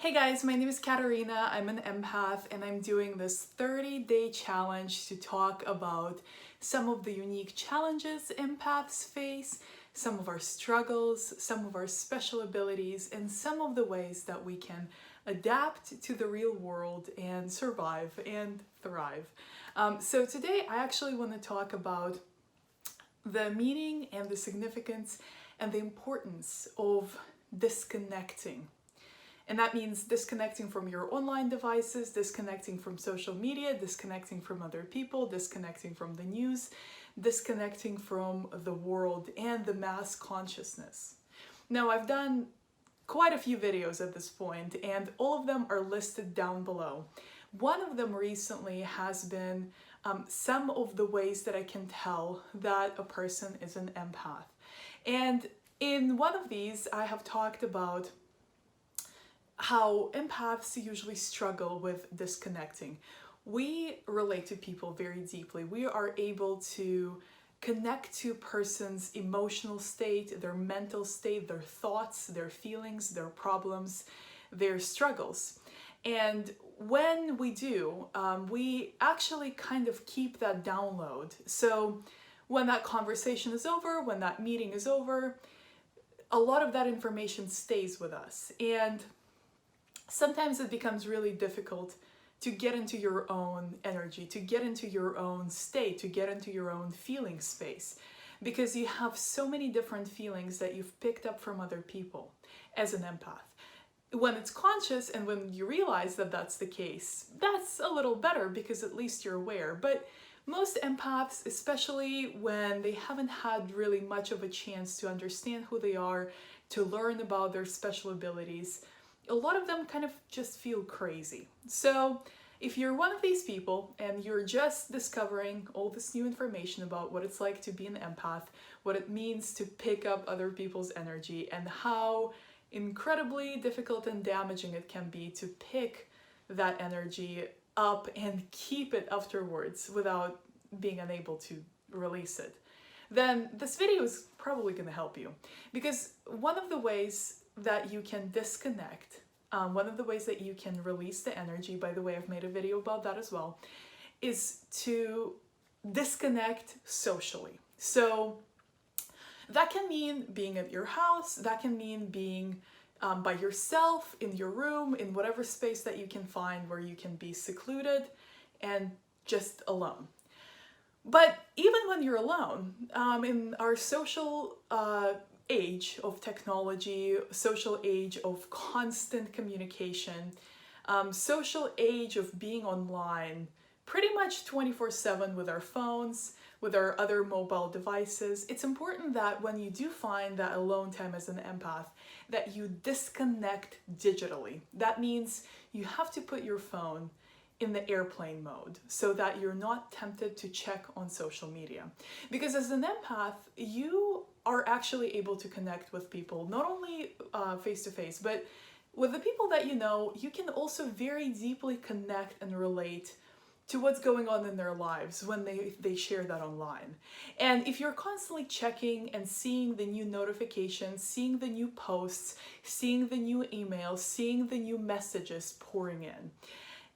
Hey guys, my name is Katarina. I'm an empath and I'm doing this 30-day challenge to talk about some of the unique challenges empaths face, some of our struggles, some of our special abilities, and some of the ways that we can adapt to the real world and survive and thrive. So today I actually want to talk about the meaning and the significance and the importance of disconnecting. And that means disconnecting from your online devices, disconnecting from social media, disconnecting from other people, disconnecting from the news, disconnecting from the world and the mass consciousness. Now, I've done quite a few videos at this point, and all of them are listed down below. One of them recently has been some of the ways that I can tell that a person is an empath. And in one of these, I have talked about how empaths usually struggle with disconnecting. We relate to people very deeply. We are able to connect to a person's emotional state, their mental state, their thoughts, their feelings, their problems, their struggles. And when we do, we actually kind of keep that download. So when that conversation is over, when that meeting is over, a lot of that information stays with us. And sometimes it becomes really difficult to get into your own energy, to get into your own state, to get into your own feeling space, because you have so many different feelings that you've picked up from other people as an empath. When it's conscious and when you realize that that's the case, that's a little better because at least you're aware. But most empaths, especially when they haven't had really much of a chance to understand who they are, to learn about their special abilities, a lot of them kind of just feel crazy. So if you're one of these people and you're just discovering all this new information about what it's like to be an empath, what it means to pick up other people's energy, and how incredibly difficult and damaging it can be to pick that energy up and keep it afterwards without being unable to release it, then this video is probably going to help you. Because one of the ways that you can disconnect, one of the ways that you can release the energy, by the way, I've made a video about that as well, is to disconnect socially. So that can mean being at your house, that can mean being by yourself, in your room, in whatever space that you can find where you can be secluded and just alone. But even when you're alone, in our social age of technology, social age of constant communication, social age of being online pretty much 24/7 with our phones, with our other mobile devices, it's important that when you do find that alone time as an empath, that you disconnect digitally. That means you have to put your phone in the airplane mode so that you're not tempted to check on social media. Because as an empath, you are actually able to connect with people, not only face to face, but with the people that you know, you can also very deeply connect and relate to what's going on in their lives when they share that online. And if you're constantly checking and seeing the new notifications, seeing the new posts, seeing the new emails, seeing the new messages pouring in,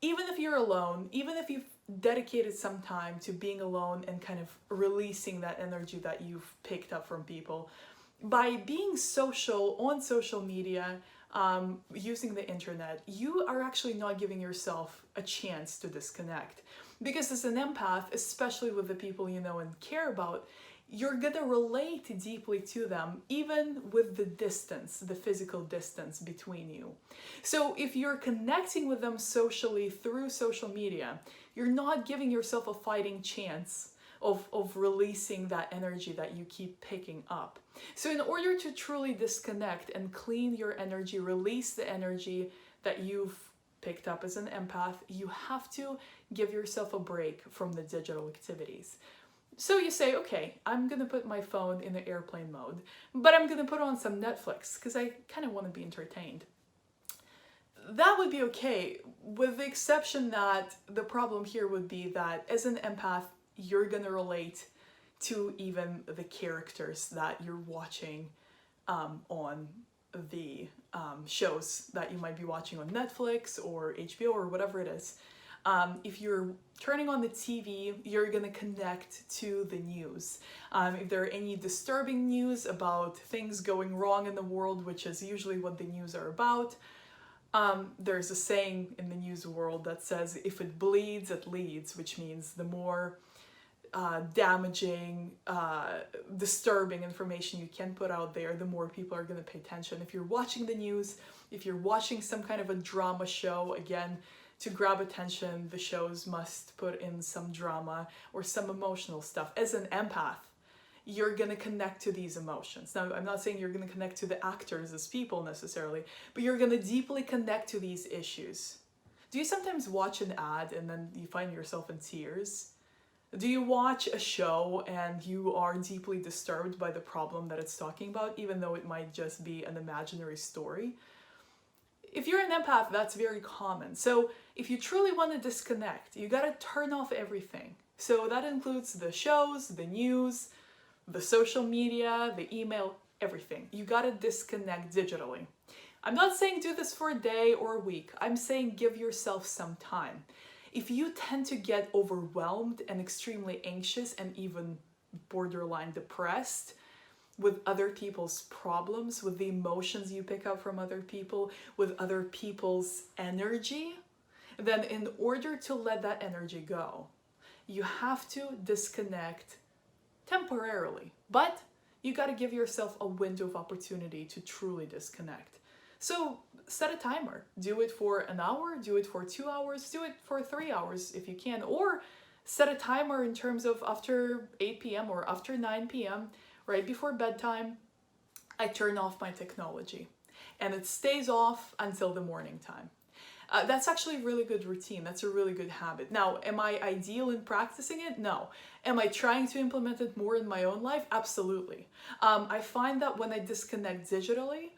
even if you're alone, even if you've dedicated some time to being alone and kind of releasing that energy that you've picked up from people, by being social on social media, using the internet, you are actually not giving yourself a chance to disconnect. Because as an empath, especially with the people you know and care about, you're gonna relate deeply to them, even with the distance, the physical distance between you. So if you're connecting with them socially through social media, you're not giving yourself a fighting chance of releasing that energy that you keep picking up. So in order to truly disconnect and clean your energy, release the energy that you've picked up as an empath, you have to give yourself a break from the digital activities. So you say, okay, I'm gonna put my phone in the airplane mode, but I'm gonna put on some Netflix because I kind of want to be entertained. That would be okay, with the exception that the problem here would be that as an empath, you're gonna relate to even the characters that you're watching on the shows that you might be watching on Netflix or HBO or whatever it is. If you're turning on the TV, you're gonna connect to the news. If there are any disturbing news about things going wrong in the world, which is usually what the news are about, there's a saying in the news world that says, if it bleeds, it leads, which means the more damaging, disturbing information you can put out there, the more people are going to pay attention. If you're watching the news, if you're watching some kind of a drama show, again, to grab attention, the shows must put in some drama or some emotional stuff. As an empath, you're going to connect to these emotions. Now, I'm not saying you're going to connect to the actors as people necessarily, but you're going to deeply connect to these issues. Do you sometimes watch an ad and then you find yourself in tears? Do you watch a show and you are deeply disturbed by the problem that it's talking about, even though it might just be an imaginary story? If you're an empath, that's very common. So if you truly want to disconnect, you got to turn off everything. So that includes the shows, the news, the social media, the email, everything. You got to disconnect digitally. I'm not saying do this for a day or a week. I'm saying give yourself some time. If you tend to get overwhelmed and extremely anxious and even borderline depressed with other people's problems, with the emotions you pick up from other people, with other people's energy, then in order to let that energy go, you have to disconnect temporarily. But you got to give yourself a window of opportunity to truly disconnect. So set a timer. Do it for an hour, do it for 2 hours, do it for 3 hours if you can, or set a timer in terms of after 8 p.m. or after 9 p.m., right before bedtime, I turn off my technology and it stays off until the morning time. That's actually a really good routine. That's a really good habit. Now, am I ideal in practicing it? No. Am I trying to implement it more in my own life? Absolutely. I find that when I disconnect digitally,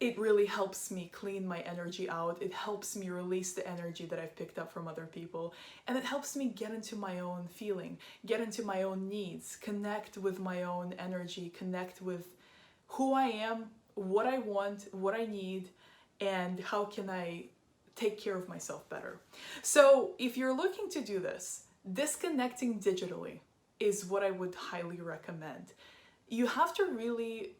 it really helps me clean my energy out. It helps me release the energy that I've picked up from other people. And it helps me get into my own feeling, get into my own needs, connect with my own energy, connect with who I am, what I want, what I need, and how can I take care of myself better. So if you're looking to do this, disconnecting digitally is what I would highly recommend. You have to really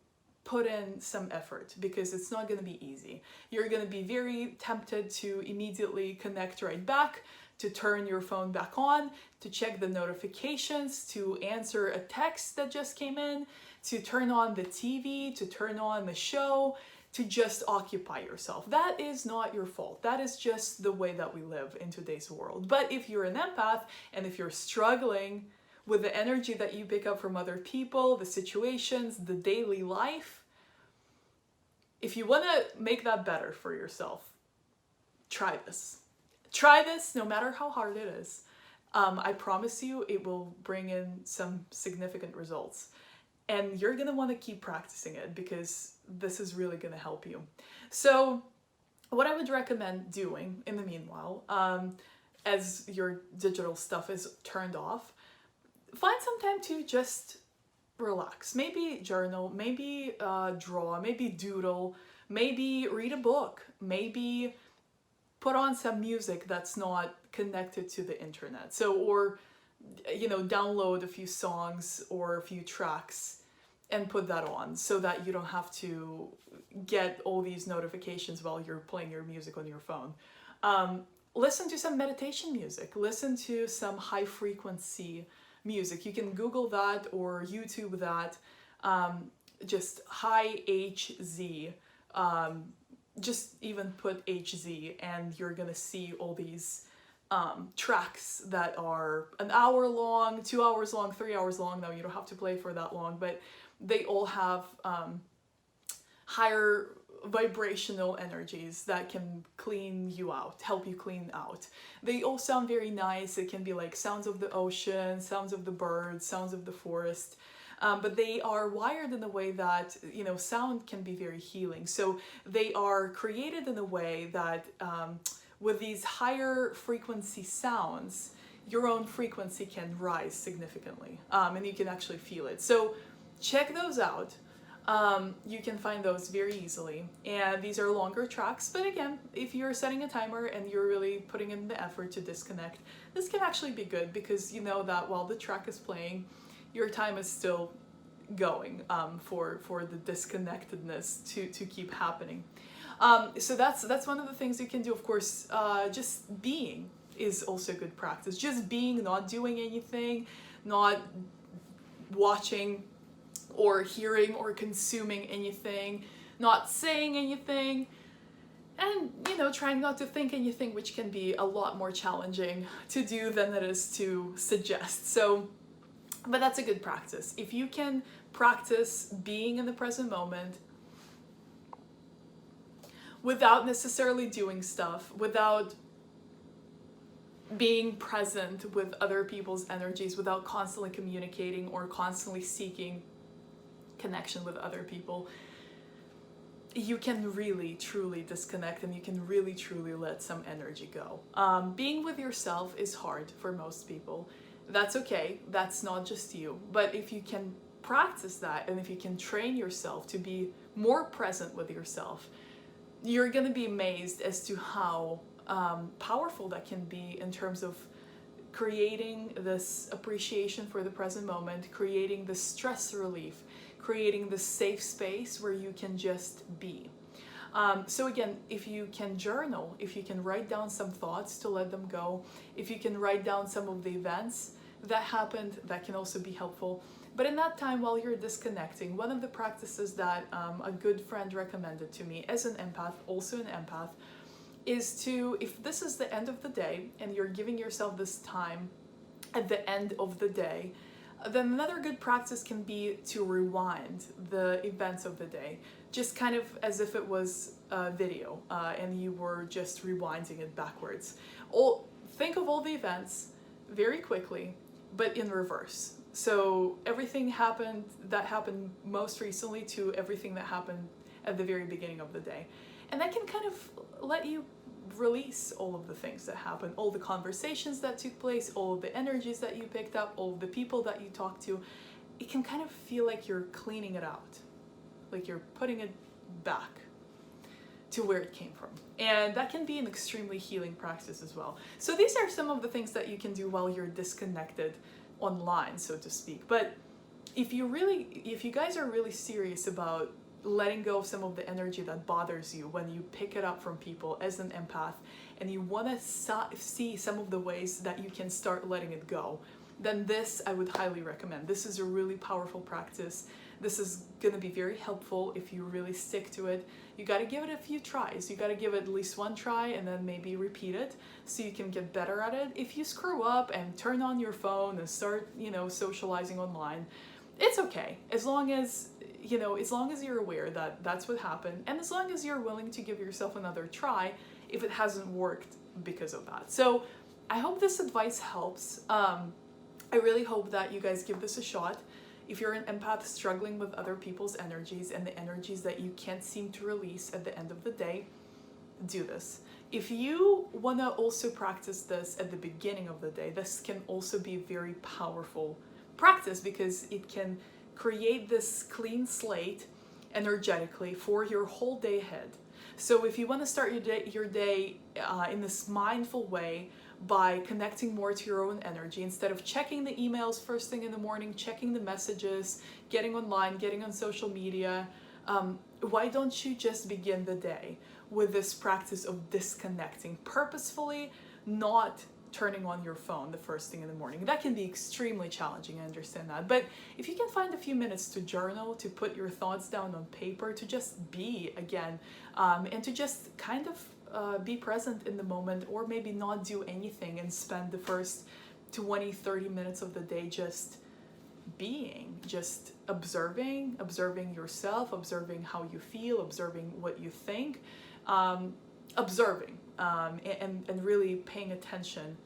put in some effort because it's not going to be easy. You're going to be very tempted to immediately connect right back, to turn your phone back on, to check the notifications, to answer a text that just came in, to turn on the TV, to turn on the show, to just occupy yourself. That is not your fault. That is just the way that we live in today's world. But if you're an empath and if you're struggling with the energy that you pick up from other people, the situations, the daily life, if you want to make that better for yourself, try this. Try this no matter how hard it is. I promise you it will bring in some significant results. And you're going to want to keep practicing it because this is really going to help you. So what I would recommend doing in the meanwhile, as your digital stuff is turned off, find some time to just relax. Maybe journal, maybe draw, maybe doodle, maybe read a book, maybe put on some music that's not connected to the internet. So, or, you know, download a few songs or a few tracks and put that on so that you don't have to get all these notifications while you're playing your music on your phone. Listen to some meditation music. Listen to some high frequency music. You can Google that or YouTube that. Just high HZ. Just even put HZ and you're gonna see all these tracks that are an hour long, 2 hours long, 3 hours long. Now you don't have to play for that long, but they all have higher vibrational energies that can clean you out, help you clean out. They all sound very nice. It can be like sounds of the ocean, sounds of the birds, sounds of the forest. But they are wired in a way that, you know, sound can be very healing. So they are created in a way that with these higher frequency sounds, your own frequency can rise significantly, and you can actually feel it. So check those out. You can find those very easily. And these are longer tracks, but again, if you're setting a timer and you're really putting in the effort to disconnect, this can actually be good because you know that while the track is playing, your time is still going for the disconnectedness to keep happening. So that's one of the things you can do. Of course, just being is also good practice. Just being, not doing anything, not watching or hearing or consuming anything, not saying anything, and trying not to think anything, which can be a lot more challenging to do than it is to suggest. So, but that's a good practice. If you can practice being in the present moment without necessarily doing stuff, without being present with other people's energies, without constantly communicating or constantly seeking connection with other people, you can really truly disconnect and you can really truly let some energy go. Being with yourself is hard for most people. That's okay, that's not just you. But if you can practice that and if you can train yourself to be more present with yourself, you're gonna be amazed as to how powerful that can be in terms of creating this appreciation for the present moment, creating the stress relief, creating the safe space where you can just be. So again, if you can journal, if you can write down some thoughts to let them go, if you can write down some of the events that happened, that can also be helpful. But in that time while you're disconnecting, one of the practices that a good friend recommended to me as an empath, also an empath, is to, if this is the end of the day and you're giving yourself this time at the end of the day, then another good practice can be to rewind the events of the day, just kind of as if it was a video and you were just rewinding it backwards. Think of all the events very quickly, but in reverse. So everything that happened most recently to everything that happened at the very beginning of the day. And that can kind of let you release all of the things that happened, all the conversations that took place, all of the energies that you picked up, all of the people that you talked to. It can kind of feel like you're cleaning it out, like you're putting it back to where it came from. And that can be an extremely healing practice as well. So these are some of the things that you can do while you're disconnected online, so to speak. But if you guys are really serious about letting go of some of the energy that bothers you when you pick it up from people as an empath, and you want to see some of the ways that you can start letting it go, then this I would highly recommend. This is a really powerful practice. This is going to be very helpful if you really stick to it. You got to give it a few tries. You got to give it at least one try and then maybe repeat it so you can get better at it. If you screw up and turn on your phone and start, socializing online, it's okay. As long as you're aware that that's what happened, and as long as you're willing to give yourself another try if it hasn't worked because of that. So I hope this advice helps. I really hope that you guys give this a shot. If you're an empath struggling with other people's energies and the energies that you can't seem to release at the end of the day, do this. If you want to also practice this at the beginning of the day, this can also be a very powerful practice because it can create this clean slate energetically for your whole day ahead. So if you want to start your day in this mindful way by connecting more to your own energy, instead of checking the emails first thing in the morning, checking the messages, getting online, getting on social media, why don't you just begin the day with this practice of disconnecting purposefully, not turning on your phone the first thing in the morning. That can be extremely challenging, I understand that. But if you can find a few minutes to journal, to put your thoughts down on paper, to just be again, and to just kind of be present in the moment, or maybe not do anything and spend the first 20-30 minutes of the day just being, just observing yourself, observing how you feel, observing what you think, observing and really paying attention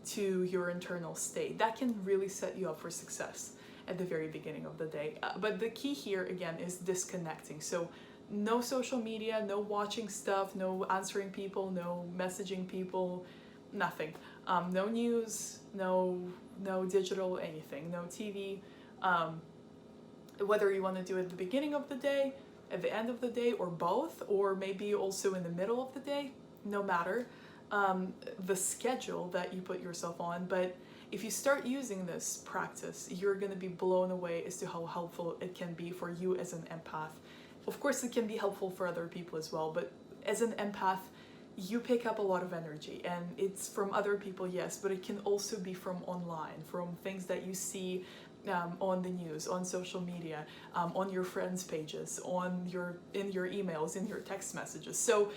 to your internal state. That can really set you up for success at the very beginning of the day. But the key here again is disconnecting. So no social media, no watching stuff, no answering people, no messaging people, nothing. No news, no digital anything, no TV. whether you want to do it at the beginning of the day, at the end of the day, or both, or maybe also in the middle of the day, no matter the schedule that you put yourself on. But if you start using this practice, you're going to be blown away as to how helpful it can be for you as an empath. Of course, it can be helpful for other people as well, but as an empath, you pick up a lot of energy, and it's from other people, yes, but it can also be from online, from things that you see on the news, on social media, on your friends' pages, in your emails, in your text messages. So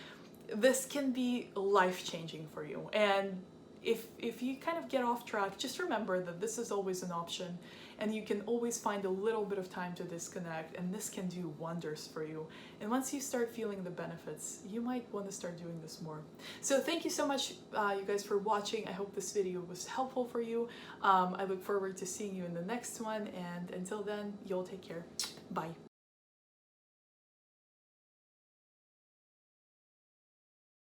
this can be life-changing for you. And if you kind of get off track, just remember that this is always an option, and you can always find a little bit of time to disconnect, and this can do wonders for you. And once you start feeling the benefits, you might want to start doing this more. So thank you so much, you guys, for watching. I hope this video was helpful for you. I look forward to seeing you in the next one, and until then, you'll take care. Bye.